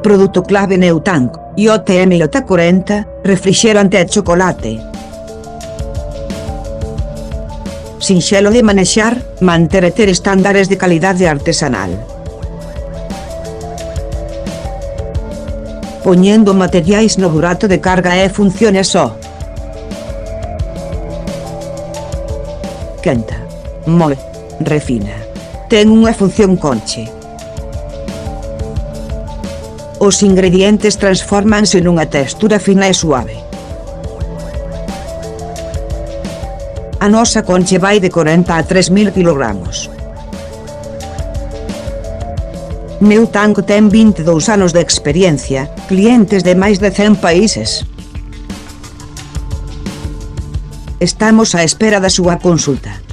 Produto clave Neutank, IoTM IoT40, refrixerante e chocolate. Sinxelo de manexar, manter e ter estándares de calidade artesanal. Poñendo materiais no burato de carga e funcione só. Quenta, moe, refina. Ten unha función conche. Os ingredientes transfórmanse nunha textura fina e suave. A nosa conche vai de 40 a 3000 kg. Neutank ten 22 anos de experiencia, clientes de máis de 100 países. Estamos á espera da súa consulta.